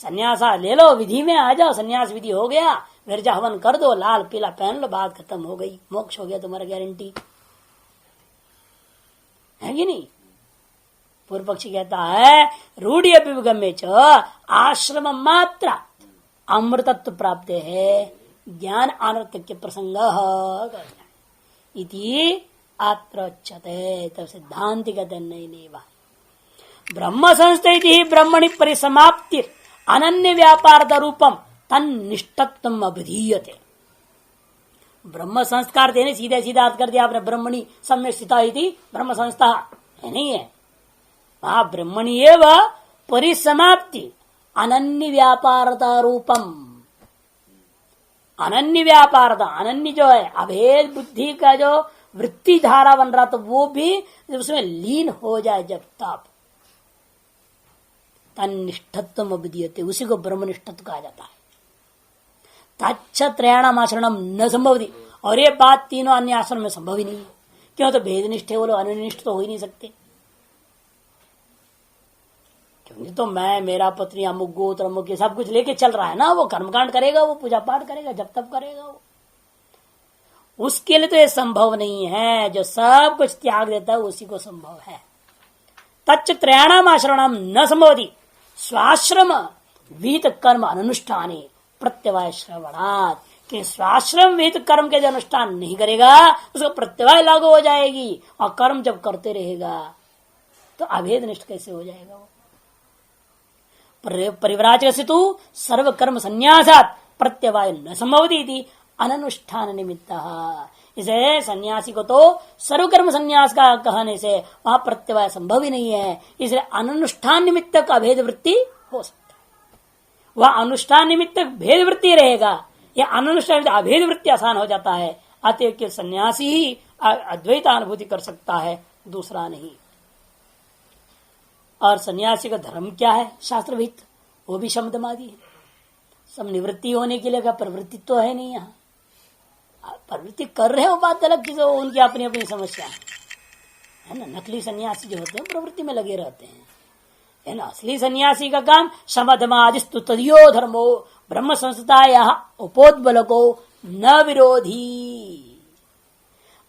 संन्यास ले लो, विधि में आ जाओ, संन्यास विधि हो गया, विरजा हवन कर दो, लाल पीला पहन लो, बात खत्म हो गई, मोक्ष हो गया तुम्हारा, गारंटी है कि नहीं? पूर्व पक्षी कहता है रूढ़ी अभिगम्य च आश्रम मात्रा अमृतत्व प्राप्त है, ज्ञान अनर्थ के प्रसंग इति आत्रोच्यते। तब सिद्धांति कहते नहीं ब्रह्म संस्थिति ब्रह्मणि परिसमाप्ति अनन्य व्यापार रूपम तन्निष्ठत्वम अभिधीयते। ब्रह्म संस्कार देने सीधे सीधा अर्थ कर दिया आपने, ब्रह्मणि सम्य स्थिता ब्रह्म संस्था है, नहीं है वहां। ब्रह्मणि एवं परिसमाप्ति अनन्य व्यापारता रूपम, अनन्य व्यापारता, अनन्य जो है अभेद बुद्धि का जो वृत्ति धारा बन रहा, तो वो भी उसमें लीन हो जाए जब तब तन्निष्ठत्वम अभिधीयते, उसी को ब्रह्मनिष्ठत्व कहा जाता है। तच्छत्रयाणाम आचरणम न संभवती, और ये बात तीनों अन्य आश्रम में संभव ही नहीं है। क्यों? तो भेदनिष्ठ है वो लोग, अनिष्ठ तो हो ही नहीं सकते। क्योंकि तो मैं, मेरा पत्नी, अमुक गोत्र अमुक ये सब कुछ लेके चल रहा है ना, वो कर्मकांड करेगा, वो पूजा पाठ करेगा, जब तब करेगा वो, उसके लिए तो ये संभव नहीं है। जो सब कुछ त्याग देता है उसी को संभव है। तच्च त्रयाणाम आश्रणाम न संभवती स्वाश्रम वीत कर्म अनुष्ठाने प्रत्यवाय श्रवणात्, कि स्वाश्रम विहित कर्म के जो अनुष्ठान नहीं करेगा उसको प्रत्यवाय लागू हो जाएगी, और कर्म जब करते रहेगा तो अभेद निष्ठ कैसे हो जाएगा वो? परिव्राजक से तो सर्व कर्म संन्यासात प्रत्यवाय न संभवती अनुष्ठान निमित्त। इसे सन्यासी को तो सर्वकर्म संन्यास का कहने से वहां प्रत्यवाय संभव ही नहीं है, इसलिए अनुष्ठान निमित्त का भेद वृत्ति हो सकता है। वह अनुष्ठान निमित्त भेद वृत्ति रहेगा, या अनुष्ठान अभेद वृत्ति आसान हो जाता है। अतएव के सन्यासी ही अद्वैत अनुभूति कर सकता है, दूसरा नहीं। और सन्यासी का धर्म क्या है? शास्त्र विहित, वो भी शब्दमादी है। सब निवृत्ति होने के लिए का प्रवृत्ति तो है नहीं, यहाँ प्रवृत्ति कर रहे हो बात अलग चीज, उनकी अपनी अपनी समस्या है ना। नकली सन्यासी जो होते हैं प्रवृत्ति में लगे रहते हैं, है ना। असली सन्यासी का काम शमधमादिस्तु तदियो धर्मो ब्रह्म संस्थाया उपोद्बल को न विरोधी।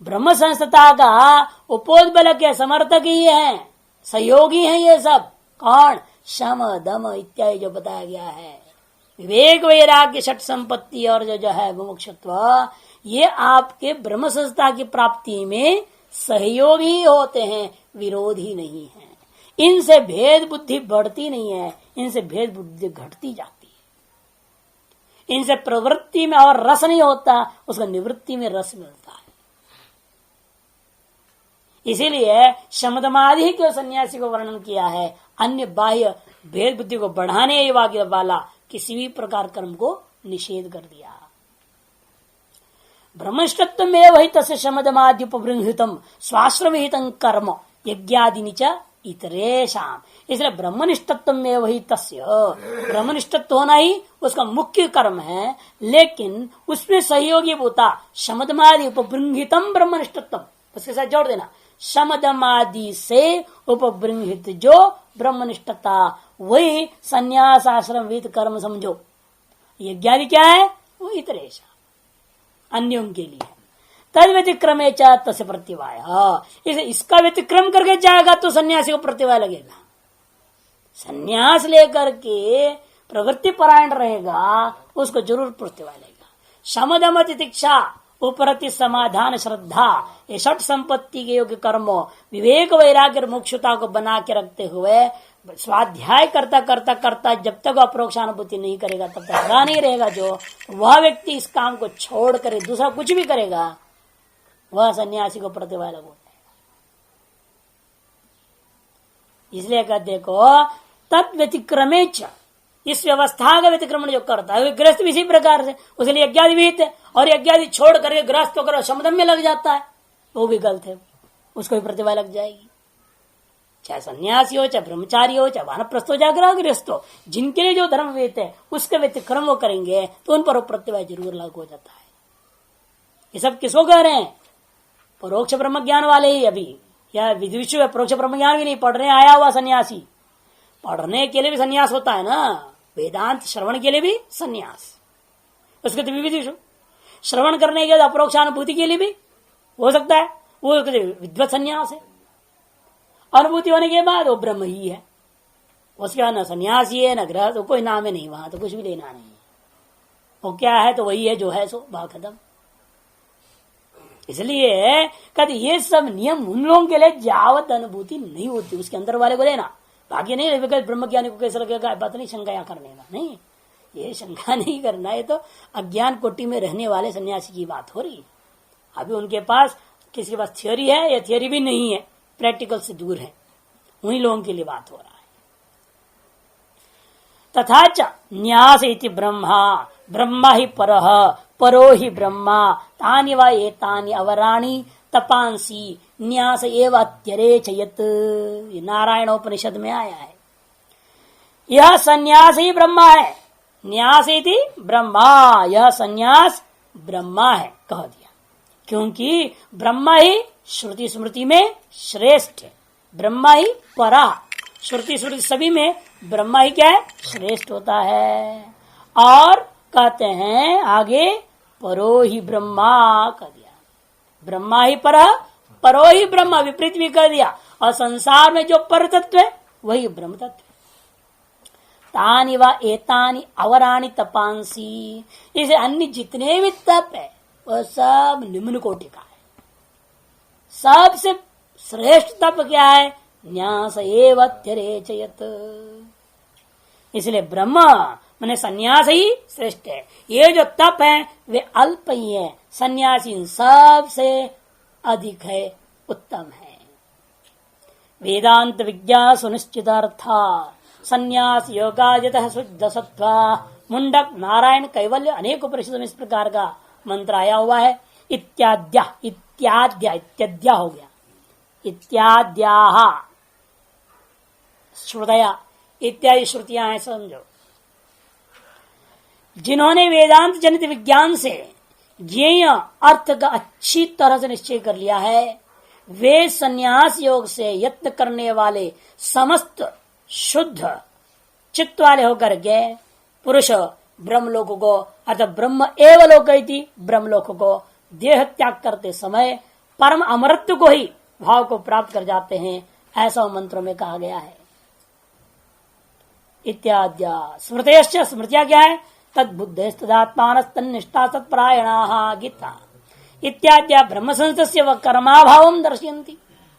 ब्रह्म संस्था का उपोद्बल के समर्थक ही है, सहयोगी है ये सब। कौन? शम दम इत्यादि जो बताया गया है, विवेक वैराग्य षट संपत्ति और जो है मुमुक्षुत्व, ये आपके ब्रह्म संस्था की प्राप्ति में सहयोगी होते हैं, विरोधी नहीं है। इनसे भेद बुद्धि बढ़ती नहीं है, इनसे भेद बुद्धि घटती जाती है। इनसे प्रवृत्ति में और रस नहीं होता, उसका निवृत्ति में रस मिलता है। इसीलिए शमदमादि के सन्यासी को वर्णन किया है। अन्य बाह्य भेद बुद्धि को बढ़ाने वाला किसी भी प्रकार कर्म को निषेध कर दिया। ब्रह्मनिष्ठत्व में वही तस्य शमदमादि उपबृंहितम स्वाश्रमहितं कर्म यज्ञादि च इतरेशाम। इसलिए ब्रह्मनिष्ठत्व में वही तस्य, ब्रह्मनिष्ठत्व होना ही उसका मुख्य कर्म है, लेकिन उसमें सहयोगी होता शमदमादि उपबृंहितम ब्रह्मनिष्ठत्व, उसके साथ जोड़ देना, शमदमादि से उपबृंहित जो ब्रह्मनिष्ठता, वही संन्यास आश्रम विहित कर्म समझो। यज्ञादि क्या है? वो इतरेशा, अन्यों के लिए। तद व्यतिक्रमे तस्य प्रतिवाय, इसे इसका व्यतिक्रम करके जाएगा तो सन्यासी को प्रतिवाय लगेगा। सन्यास लेकर के प्रवृत्ति परायण रहेगा, उसको जरूर प्रतिवाय लगेगा। शमदम तितिक्षा उपरति समाधान श्रद्धा, ये षट संपत्ति के योग्य कर्म विवेक वैराग्य और मोक्षता को बना के रखते हुए स्वाध्याय करता करता करता जब तक अपरोक्षानुभूति नहीं करेगा तब तक लगा नहीं रहेगा। जो वह व्यक्ति इस काम को छोड़ कर दूसरा कुछ भी करेगा, वह सन्यासी को प्रतिवाय लगो। इसलिए कहते देखो तत् व्यतिक्रमे च, इस व्यवस्था का व्यतिक्रमण जो करता है गृहस्थ भी इसी प्रकार से, उसके लिए यज्ञादि विहित है, और यज्ञादि छोड़ करके गृहस्थ होकर शमदम में लग जाता है, वो भी गलत है, उसको भी प्रतिभा लग जाएगी। चाहे सन्यासी हो, चाहे ब्रह्मचारी हो, चाहे वानप्रस्थ हो, चाहे गृहस्थ हो, जिनके लिए जो धर्म वेद है उसके व्यतिक्रम वो करेंगे तो उन पर प्रतिभा जरूर लागू हो जाता है। ये सब किसको कह रहे हैं? परोक्ष ब्रह्म ज्ञान वाले ही। अभी या विधि है, परोक्ष ब्रह्म ज्ञान भी नहीं, पढ़ने आया हुआ सन्यासी, पढ़ने के लिए भी सन्यास होता है ना, वेदांत श्रवण के लिए भी सन्यास, उसके तो विधि श्रवण करने के बाद अपरोक्षानुभूति के लिए भी हो सकता है, वो विद्वत सन्यास है। अनुभूति होने के बाद वो ब्रह्म ही है, उसके बाद न सन्यासी है न ग्रह, तो कोई नाम है नहीं, वहां तो कुछ भी लेना नहीं है, वो क्या है तो वही है जो है, सो बात खत्म। इसलिए कहते ये सब नियम उन लोगों के लिए जावत अनुभूति नहीं होती, उसके अंदर वाले को लेना, बाकी नहीं। ब्रह्म ज्ञानी को कैसे लगेगा, बात नहीं शंका करने का, नहीं, ये शंका नहीं करना, ये तो अज्ञान कोटि में रहने वाले सन्यासी की बात हो रही है। अभी उनके पास किसी के पास थियोरी है या थियोरी भी नहीं है, प्रैक्टिकल से दूर है, उन्हीं लोगों के लिए बात हो रहा है। तथा च न्यास इति ब्रह्मा, ब्रह्मा ही परः, परो ही ब्रह्मा, तानि वा एतानि अवराणि तपांसी न्यास एव अत्यरेचयत्, नारायणोपनिषद में आया है। यह सन्यास ही ब्रह्मा है, न्यास इति ब्रह्मा, यह सन्यास ब्रह्मा है कह दिया, क्योंकि ब्रह्मा ही श्रुति स्मृति में श्रेष्ठ है, ब्रह्मा ही परा, श्रुति स्मृति सभी में ब्रह्मा ही क्या है, श्रेष्ठ होता है। और कहते हैं आगे परो ही ब्रह्मा कह दिया, ब्रह्मा ही परो ही ब्रह्मा, विपरीत भी कर दिया, और संसार में जो पर तत्व है वही ब्रह्म तत्व है। तानि वा एतानि अवराणि तपांसी, इसे अन्य जितने भी तप है वह सब निम्न कोटि का है। सबसे श्रेष्ठ तप क्या है, न्यास एव त्यरेचयत्, इसलिए ब्रह्म माने सन्यास ही श्रेष्ठ है। ये जो तप है वे अल्प ही है, सन्यासी सबसे अधिक है, उत्तम है। वेदांत विज्ञा सुनिश्चितार्था संन्यास योगाजितः शुद्ध सत्वा मुंडक नारायण कैवल्य, अनेक उपनिषदों में इस प्रकार का मंत्र आया हुआ है। इत्याद्या इत्याद्या इत्याद्या हो गया, इत्याद्याः श्रुतया, इत्यादि श्रुतियां हैं समझो। जिन्होंने वेदांत जनित विज्ञान से ज्ञेय अर्थ का अच्छी तरह से निश्चय कर लिया है, वे संन्यास योग से यत्न करने वाले समस्त शुद्ध चित्त वाले होकर के पुरुष ब्रह्मलोक को अर्थात ब्रह्म एव लोकयति, ब्रह्मलोक को देह त्याग करते समय परम अमरत्व को ही भाव को प्राप्त कर जाते हैं, ऐसा मंत्रों में कहा गया है। इत्याद्या स्मृतयश्च, स्मृतियां क्या है, तद्बुद्धेस्तदात्मानस्तन्निष्ठा तत्परायणाः गीता। इत्याद्या ब्रह्मसंस्थस्य व कर्माभावं दर्शयन्ति,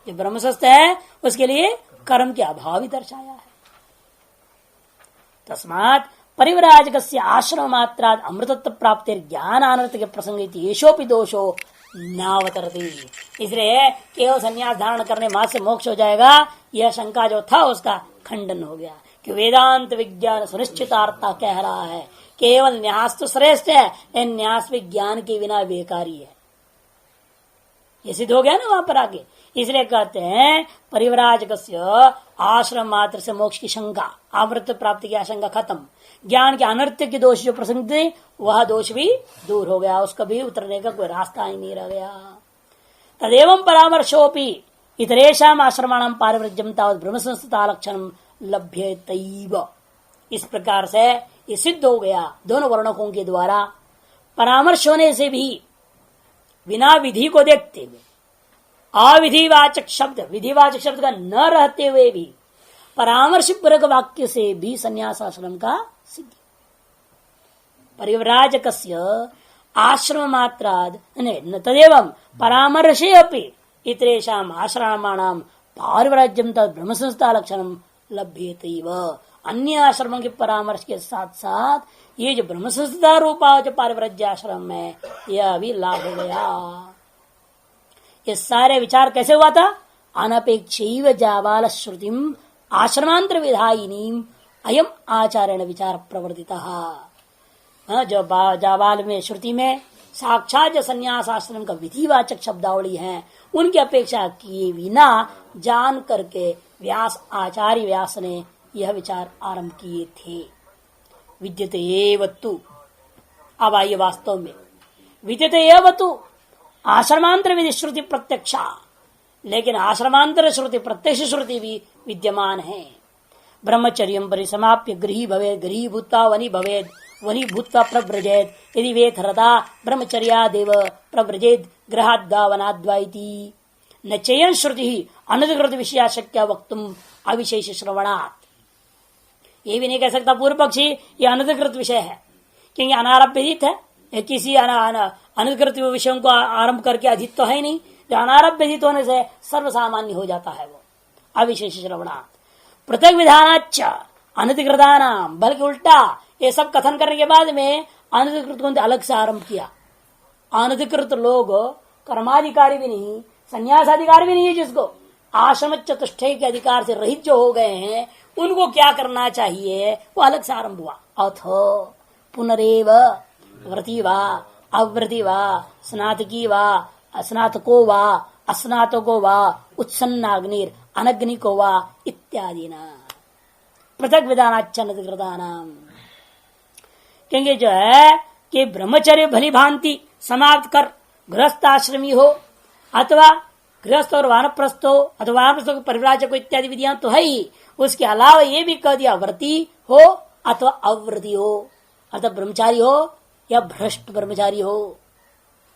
जो ब्रह्मसंस्थ है उसके लिए कर्म के अभाव ही दर्शाया है। तस्मात् परिव्राजकस्य आश्रम मात्रात् अमृतत्व प्राप्ति ज्ञान अनर्थ के प्रसंग येषोपि दोषो नावतरति, इसलिए केवल संन्यास धारण करने मात्र से मोक्ष हो जाएगा, यह शंका जो था उसका खंडन हो गया कि वेदांत विज्ञान सुनिश्चितार्था कह रहा है केवल न्यास तो श्रेष्ठ है, न्यास विज्ञान के बिना बेकारी है, ये सिद्ध हो गया ना वहां पर आगे। इसलिए कहते हैं परिव्राजकस्य आश्रम मात्र से मोक्ष की शंका, अमृत प्राप्ति की आशंका खत्म, ज्ञान के अनर्थ्य के दोष जो प्रसंग थे वह दोष भी दूर हो गया, उसका भी उतरने का कोई रास्ता ही नहीं रह गया। तदेवं परामर्शोपि इतरेषाम आश्रमाणां पारिव्रज्यं तावत् ब्रह्मसंस्थता लक्षणं लभ्येतैव, इस प्रकार से ये सिद्ध हो गया दोनों वर्णकों के द्वारा परामर्श होने से भी, बिना विधि को देखते हुए, अविधिवाचक शब्द विधिवाचक शब्द का न रहते हुए भी परामर्श पूर्वक वाक्य से भी संन्यास आश्रम का सिद्धि। परिव्राजकस्य आश्रम मात्राद तदेवं परामर्शे अपि इतरेषाम आश्रमाणां पारिव्राज्यं तद ब्रह्मसंस्था लक्षणं लभ्येतैव, अन्य आश्रमों के परामर्श के साथ साथ ये जो ब्रह्मसंस्था रूपा जो पारिव्राज्य आश्रम है यह भी लाभ हो गया। ये सारे विचार कैसे हुआ था, अनपेक्षैव जाबाल श्रुतिम आश्रमांतर विधायिनी अयम आचार्यण विचार प्रवर्तिता। जो जाबाल में श्रुति में साक्षात जो संन्यास आश्रम का विधिवाचक शब्दावली है उनकी अपेक्षा किए बिना जान करके व्यास आचार्य व्यास ने यह विचार आरंभ किए थे। विद्यते एव तु, अब आइए वास्तव में विद्यते एव तु आश्रमांतर विधि श्रुति प्रत्यक्षा, लेकिन आश्रमांतर श्रुति प्रत्यक्ष श्रुति भी विद्यमान है। ब्रह्मचर्यम परिसमाप्य गृही भवेद, गृही भूत्वा वनी भवेद, वनी भूत्वा प्रव्रजेद, यदि वेथरता ब्रह्मचर्यादेव प्रव्रजेद गृहाद्वा वनाद्वा इति न चयन श्रुति अनधिकृत विषया शक्य वक्तुम अविशेष श्रवणात्। ये भी नहीं कह सकता पूर्व पक्षी ये अनधिकृत विषय है, क्योंकि अनारभ्य हित है, किसी अनधिकृत विषयों को आरंभ करके अधित तो है नहीं। जो अनारभ्य हित होने से सर्वसामान्य हो जाता है वो अविशेष श्रवणात्। पृथक विधानाच अनधिकृतानाम, बल्कि उल्टा ये सब कथन करने के बाद में अनधिकृत को अलग से आरंभ किया। अनधिकृत लोग कर्माधिकारी भी नहीं, संन्यासाधिकारी भी नहीं है, जिसको आश्रम चतुष्टय के अधिकार से रहित जो हो गए हैं उनको क्या करना चाहिए वो अलग से आरंभ हुआ। अथो पुनरेव व्रति वा अव्रति वा स्नातकी वा अस्नातको वा अस्नातको वा उत्सन्नाग्निर अनग्निको वा इत्यादि न पृथक विधानाच्चनकृतानाम। क्योंकि जो है कि ब्रह्मचर्य भली भांति समाप्त कर गृहस्थ आश्रमी हो अथवा गृहस्थ और वानप्रस्थ हो अथवा वानप्रस्थ को परिव्राजक को इत्यादि विधियां तो है ही, उसके अलावा ये भी कह दिया व्रती हो अथवा अव्रती हो, अथवा ब्रह्मचारी हो या भ्रष्ट ब्रह्मचारी हो।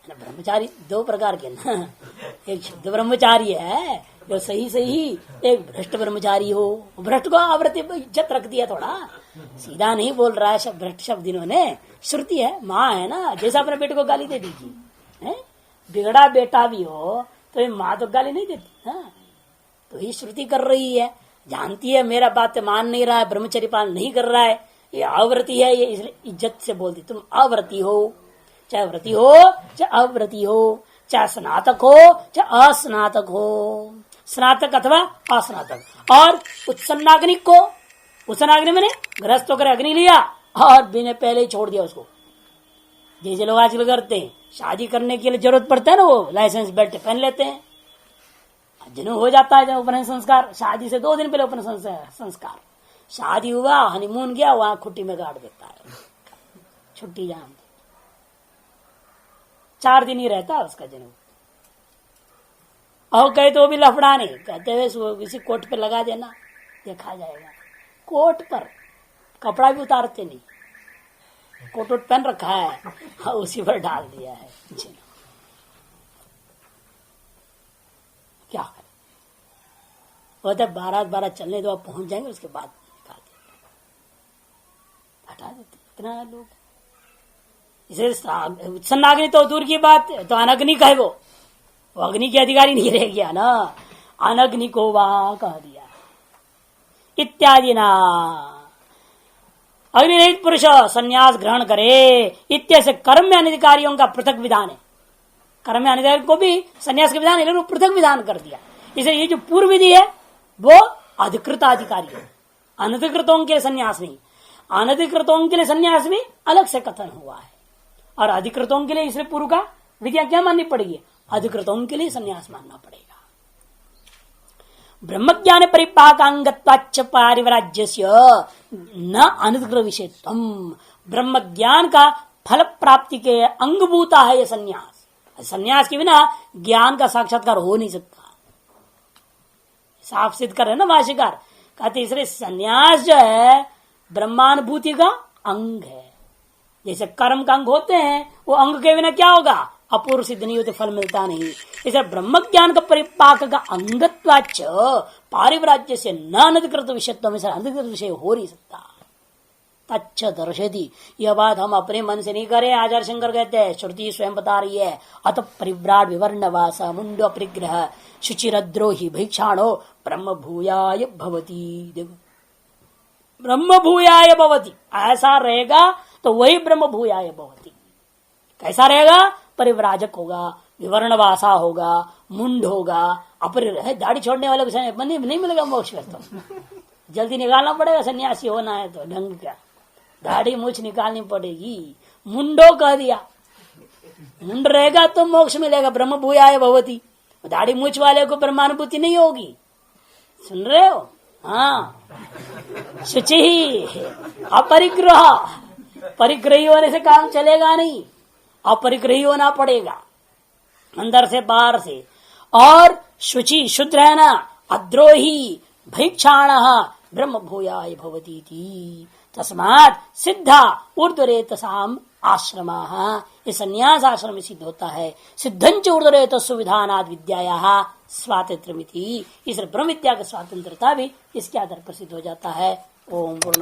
ब्रह्मचारी दो प्रकार के ना, एक शुद्ध ब्रह्मचारी है जो सही सही, एक भ्रष्ट ब्रह्मचारी हो। भ्रष्ट को अव्रती इज्जत रख दिया, थोड़ा सीधा नहीं बोल रहा है भ्रष्ट शब्द इन्होंने, श्रुति है, माँ है ना, जैसा अपने बेटे को गाली दे दीजिए, बिगड़ा बेटा भी हो तो माँ तो गाली नहीं देती ना, तो ये श्रुति कर रही है, जानती है मेरा बात मान नहीं रहा है, ब्रह्मचर्य पालन नहीं कर रहा है, ये अव्रती है, ये इसलिए इज्जत से बोलती तुम अव्रती हो, चाहे व्रती हो चाहे अव्रती हो, चाहे स्नातक हो चाहे अस्नातक हो, स्नातक अथवा अस्नातक। और उत्सन्नाग्निक को, उत्सन्नाग्नि मैंने गृहस्थ होकर अग्नि लिया और बिना पहले ही छोड़ दिया उसको, जैसे लोग आजकल करते हैं, शादी करने के लिए जरूरत पड़ता है ना, वो लाइसेंस बेल्ट पहन लेते हैं, जिन्हों हो जाता है उपनयन संस्कार, शादी से 2 दिन पहले उपनयन संस्कार, शादी हुआ हनीमून गया वहां खुट्टी में गाड़ देता है, छुट्टी जान 4 दिन ही रहता है उसका जन्म। और कहे तो भी लफड़ा नहीं, कहते हुए किसी कोट पे लगा देना, देखा जाएगा। कोट पर कपड़ा भी उतारते नहीं, कोट वोट पहन रखा है, हाँ, उसी पर डाल दिया है। क्या करें, बोलते 12 चलने दो, आप पहुंच जाएंगे, उसके बाद निकाल देते, हटा देते इतना लोग। इसे सन्नाग्नि तो दूर की बात, तो अनग्नि का है वो अग्नि के अधिकारी नहीं रह गया ना, अनग्नि को वहां कह दिया इत्यादि ना। अग्निरहित पुरुष संन्यास ग्रहण करे इत्यसे कर्म अनधिकारियों का पृथक विधान है। कर्म अनधिकारी को भी संन्यास का विधान है, लेकिन पृथक विधान कर दिया। इसलिए ये जो पूर्व विधि है वो अधिकृत अधिकारी है, अनधिकृतों के लिए संन्यास नहीं। अनधिकृतों के लिए संन्यास भी अलग से कथन हुआ है, और अधिकृतों के लिए इसलिए पूर्व का विधिया क्या माननी पड़ेगी, अधिकृतों के लिए संन्यास मानना पड़ेगा। ब्रह्मज्ञान परिपाकांगत्वाच्च पारिवराज्यस्य न अनधिकृत विषयत्वम। ब्रह्म ज्ञान का फल प्राप्ति के अंगभूता है यह संन्यास। संन्यास के बिना ज्ञान का साक्षात्कार हो नहीं सकता, साफ सिद्ध कर रहे ना भाष्यकार, कहते इसलिए संन्यास जो है ब्रह्मानुभूति का अंग है। जैसे कर्म का अंग होते हैं, वो अंग के बिना क्या होगा, अपूर्व सिद्ध नहीं होते, फल मिलता नहीं। इसे ब्रह्म ज्ञान का परिपाक का अंगत्वाच पारिव्राज्य से न अनधिकृत विषयत्व में अनधिकृत विषय हो नहीं सकता। तच्च दर्शति, यह बात हम अपने मन से नहीं करें, आचार्य शंकर कहते हैं, श्रुति स्वयं बता रही है। अत परिव्राट विवर्णवास मुंड परिग्रह शुचिरद्रोही भिक्षाणो ब्रह्म भूयाय भवती। देखो, ब्रह्म भूयाय भवती ऐसा रहेगा तो वही ब्रह्म भूयाय भवती। कैसा रहेगा, परिव्राजक होगा, विवर्णवासा होगा, मुंड होगा, अपरिग्रह, दाढ़ी छोड़ने वाले को नहीं मिलेगा मोक्ष करता जल्दी निकालना पड़ेगा, सन्यासी होना है तो ढंग का दाढ़ी मूछ निकालनी पड़ेगी। मुंडो कह दिया, मुंड रहेगा तो मोक्ष मिलेगा, ब्रह्म भूयाय भवती। दाढ़ी मूछ वाले को ब्रह्मानुभूति नहीं होगी, सुन रहे हो? हाँ, शुचि अपरिग्रह, परिग्रही होने से काम चलेगा नहीं, अपरिग्रही होना पड़ेगा अंदर से बाहर से। और शुचि शुद्ध रहना, अद्रोही भैक्षाण ब्रह्म भूयाय भवती। तस्मात् सिद्धा ऊर्ध्वरेतसाम आश्रमा, ये संन्यास आश्रम में सिद्ध होता है। सिद्धंच ऊर्ध्वरेत सुविधानाद विद्याया स्वातंत्र्यमिति, इस ब्रह्म विद्या की स्वतंत्रता भी इसके आधार पर सिद्ध हो जाता है। ओम पूर्ण